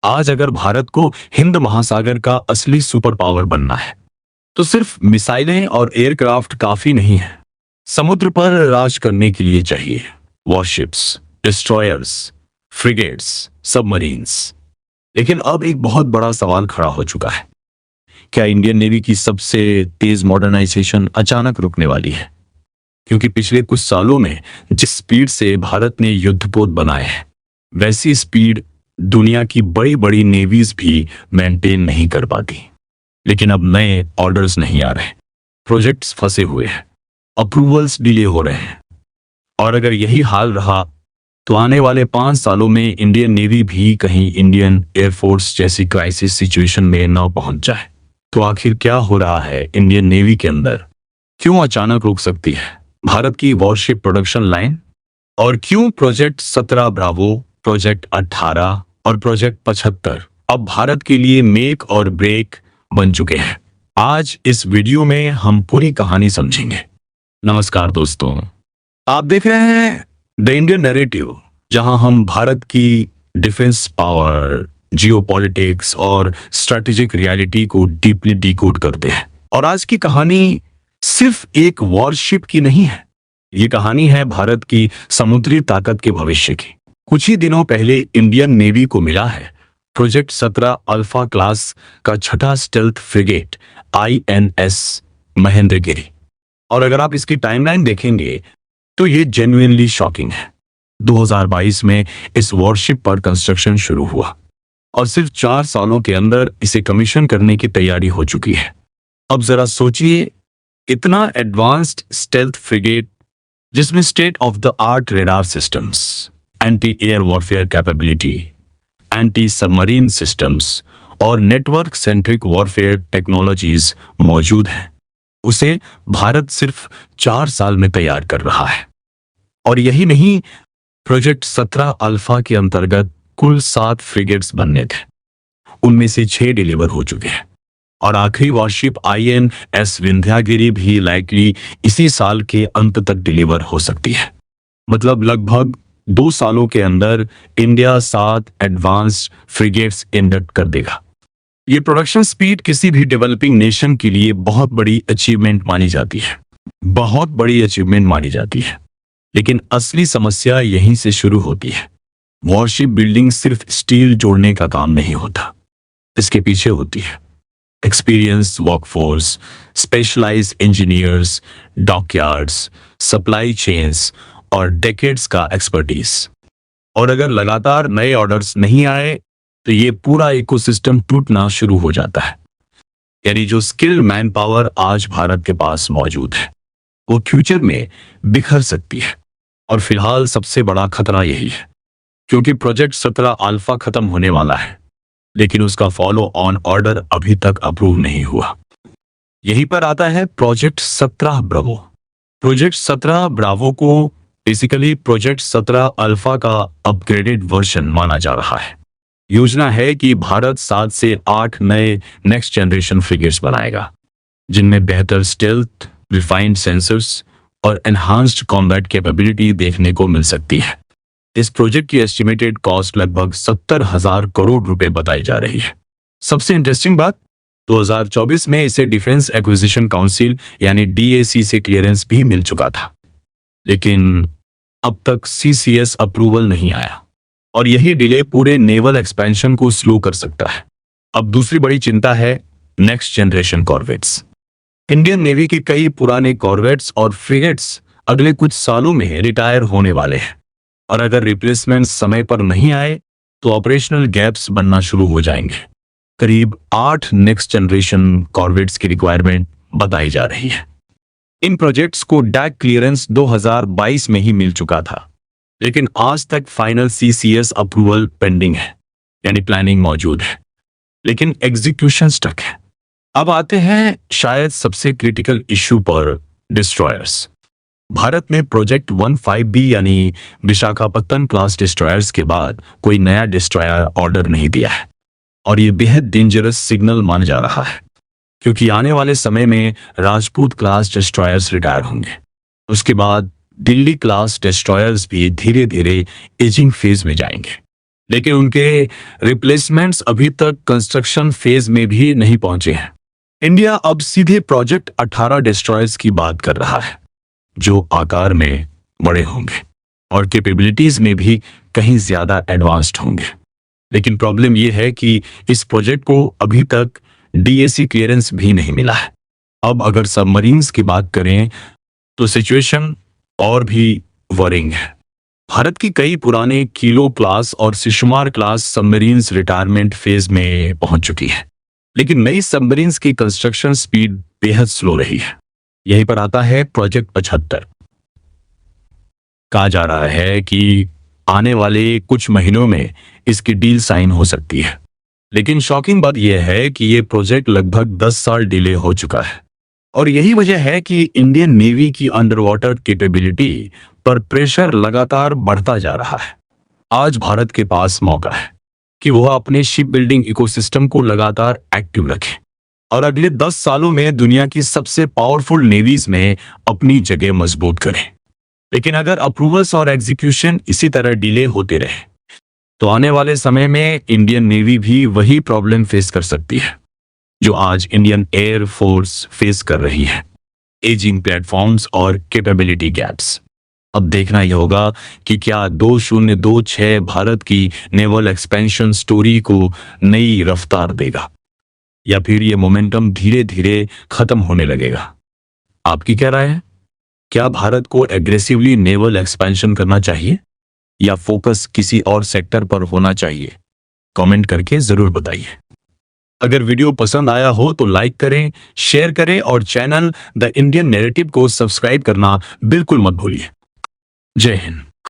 आज अगर भारत को हिंद महासागर का असली सुपर पावर बनना है तो सिर्फ मिसाइलें और एयरक्राफ्ट काफी नहीं है। समुद्र पर राज करने के लिए चाहिए वॉरशिप्स, डिस्ट्रॉयर्स, फ्रिगेट्स, सबमरीन्स। लेकिन अब एक बहुत बड़ा सवाल खड़ा हो चुका है। क्या इंडियन नेवी की सबसे तेज मॉडर्नाइजेशन अचानक रुकने वाली है? क्योंकि पिछले कुछ सालों में जिस स्पीड से भारत ने युद्धपोत बनाए हैं, वैसी स्पीड दुनिया की बड़ी बड़ी नेवीज भी मेंटेन नहीं कर पाती। लेकिन अब नए ऑर्डर्स नहीं आ रहे, प्रोजेक्ट्स फंसे हुए हैं, अप्रूवल्स डिले हो रहे हैं। और अगर यही हाल रहा तो आने वाले 5 सालों में इंडियन नेवी भी कहीं इंडियन एयरफोर्स जैसी क्राइसिस सिचुएशन में न पहुंच जाए। तो आखिर क्या हो रहा है इंडियन नेवी के अंदर? क्यों अचानक रुक सकती है भारत की वॉरशिप प्रोडक्शन लाइन? और क्यों प्रोजेक्ट 17 ब्रावो, प्रोजेक्ट 18 और प्रोजेक्ट 75 अब भारत के लिए मेक और ब्रेक बन चुके हैं? आज इस वीडियो में हम पूरी कहानी समझेंगे। नमस्कार दोस्तों, आप देख रहे हैं द इंडियन नैरेटिव, जहां हम भारत की डिफेंस पावर, जियोपॉलिटिक्स और स्ट्रेटेजिक रियलिटी को डीपली डिकोड करते हैं। और आज की कहानी सिर्फ एक वॉरशिप की नहीं है, ये कहानी है भारत की समुद्री ताकत के भविष्य की। कुछ ही दिनों पहले इंडियन नेवी को मिला है प्रोजेक्ट 17 अल्फा क्लास का छठा स्टेल्थ फ्रिगेट INS महेंद्रगिरी। और अगर आप इसकी टाइमलाइन देखेंगे तो ये जेन्युइनली शॉकिंग है। 2022 में इस वॉरशिप पर कंस्ट्रक्शन शुरू हुआ और सिर्फ 4 सालों के अंदर इसे कमीशन करने की तैयारी हो चुकी है। अब जरा सोचिए, इतना एडवांस्ड स्टेल्थ फ्रिगेट जिसमें state of the art radar systems, anti air warfare capability, anti submarine systems और नेटवर्क सेंट्रिक वॉरफेयर टेक्नोलॉजीज मौजूद हैं, उसे भारत सिर्फ 4 साल में तैयार कर रहा है। और यही नहीं, प्रोजेक्ट 17 अल्फा के अंतर्गत कुल 7 फ्रिगेट्स बनने थे, उनमें से 6 डिलीवर हो चुके हैं। और आखिरी वॉरशिप INS विंध्यागिरी भी लाइकली इसी साल के अंत तक डिलीवर हो सकती है। मतलब लगभग 2 सालों के अंदर इंडिया 7 एडवांस्ड फ्रिगेट्स इंडक्ट कर देगा। ये प्रोडक्शन स्पीड किसी भी डेवलपिंग नेशन के लिए बहुत बड़ी अचीवमेंट मानी जाती है, बहुत बड़ी अचीवमेंट मानी जाती है। लेकिन असली समस्या यहीं से शुरू होती है। वॉरशिप बिल्डिंग सिर्फ स्टील जोड़ने का काम नहीं होता, इसके पीछे होती है experience workforce, specialised engineers, dockyards, supply chains और डेकेड्स का एक्सपर्टीज। और अगर लगातार नए ऑर्डर्स नहीं आए तो ये पूरा इकोसिस्टम टूटना शुरू हो जाता है। यानी जो स्किल्ड मैन पावर आज भारत के पास मौजूद है वो फ्यूचर में बिखर सकती है। और फिलहाल सबसे बड़ा खतरा यही है, क्योंकि प्रोजेक्ट 17 अल्फा खत्म होने वाला है, लेकिन उसका फॉलो ऑन ऑर्डर अभी तक अप्रूव नहीं हुआ। यहीं पर आता है प्रोजेक्ट 17 ब्रावो। प्रोजेक्ट 17 ब्रावो को बेसिकली प्रोजेक्ट 17 अल्फा का अपग्रेडेड वर्जन माना जा रहा है। योजना है कि भारत 7 से 8 नए नेक्स्ट जनरेशन फ्रिगेट्स बनाएगा, जिनमें बेहतर स्टेल्थ, रिफाइंड सेंसर्स और एनहांस्ड कॉम्बैट कैपेबिलिटी देखने को मिल सकती है। इस प्रोजेक्ट की एस्टिमेटेड कॉस्ट लगभग 70,000 करोड़ रुपए बताई जा रही है। सबसे इंटरेस्टिंग बात, 2024 में इसे डिफेंस एक्विजिशन काउंसिल यानी DAC से क्लियरेंस भी मिल चुका था, लेकिन अब तक CCS अप्रूवल नहीं आया। और यही डिले पूरे नेवल एक्सपेंशन को स्लो कर सकता है। अब दूसरी बड़ी चिंता है next generation corvettes. Indian navy के कई पुराने कॉर्वेट्स और फ्रिगेट्स अगले कुछ सालों में रिटायर होने वाले हैं। और अगर रिप्लेसमेंट समय पर नहीं आए तो ऑपरेशनल गैप्स बनना शुरू हो जाएंगे। करीब 8 नेक्स्ट जनरेशन कॉर्वेट्स की रिक्वायरमेंट बताई जा रही है। इन प्रोजेक्ट्स को डैक क्लियरेंस 2022 में ही मिल चुका था, लेकिन आज तक फाइनल CCS अप्रूवल पेंडिंग है, यानी प्लानिंग मौजूद है लेकिन एग्जीक्यूशन स्टक है। अब आते हैं शायद सबसे क्रिटिकल इश्यू पर, डिस्ट्रॉयर्स। भारत में प्रोजेक्ट 15B यानी विशाखापत्तनम क्लास डिस्ट्रॉयर्स के बाद कोई नया डिस्ट्रॉयर ऑर्डर नहीं दिया है। और ये बेहद डेंजरस सिग्नल माना जा रहा है, क्योंकि आने वाले समय में राजपूत क्लास डिस्ट्रॉयर्स रिटायर होंगे। उसके बाद दिल्ली क्लास डिस्ट्रॉयर्स भी धीरे धीरे एजिंग फेज में जाएंगे। लेकिन उनके रिप्लेसमेंट्स अभी तक कंस्ट्रक्शन फेज में भी नहीं पहुंचे हैं। इंडिया अब सीधे प्रोजेक्ट 18 डिस्ट्रॉयर्स की बात कर रहा है, जो आकार में बड़े होंगे और कैपेबिलिटीज में भी कहीं ज्यादा एडवांस्ड होंगे। लेकिन प्रॉब्लम यह है कि इस प्रोजेक्ट को अभी तक डीएसी क्लियरेंस भी नहीं मिला है। अब अगर सबमरीन्स की बात करें तो सिचुएशन और भी वरिंग है। भारत की कई पुराने किलो क्लास और Shishumar class submarines retirement phase में पहुंच चुकी है, लेकिन नई सबमरीन्स की कंस्ट्रक्शन स्पीड बेहद स्लो रही है। यहीं पर आता है प्रोजेक्ट 75। कहा जा रहा है कि आने वाले कुछ महीनों में इसकी डील साइन हो सकती है, लेकिन शॉकिंग बात यह है कि यह प्रोजेक्ट लगभग 10 साल डिले हो चुका है। और यही वजह है कि इंडियन नेवी की अंडर वाटर कैपेबिलिटी पर प्रेशर लगातार बढ़ता जा रहा है। आज भारत के पास मौका है कि वह अपने शिप बिल्डिंग इकोसिस्टम को लगातार एक्टिव रखे और अगले 10 सालों में दुनिया की सबसे पावरफुल नेवीज में अपनी जगह मजबूत करे। लेकिन अगर अप्रूवल्स और एग्जीक्यूशन इसी तरह डिले होते रहे तो आने वाले समय में इंडियन नेवी भी वही प्रॉब्लम फेस कर सकती है जो आज इंडियन एयर फोर्स फेस कर रही है, एजिंग प्लेटफॉर्म्स और कैपेबिलिटी गैप्स। अब देखना यह होगा कि क्या 2026 भारत की नेवल एक्सपेंशन स्टोरी को नई रफ्तार देगा या फिर ये मोमेंटम धीरे धीरे खत्म होने लगेगा। आपकी क्या राय है? क्या भारत को एग्रेसिवली नेवल एक्सपेंशन करना चाहिए या फोकस किसी और सेक्टर पर होना चाहिए? कमेंट करके जरूर बताइए। अगर वीडियो पसंद आया हो तो लाइक करें, शेयर करें और चैनल द इंडियन नैरेटिव को सब्सक्राइब करना बिल्कुल मत भूलिए। जय हिंद।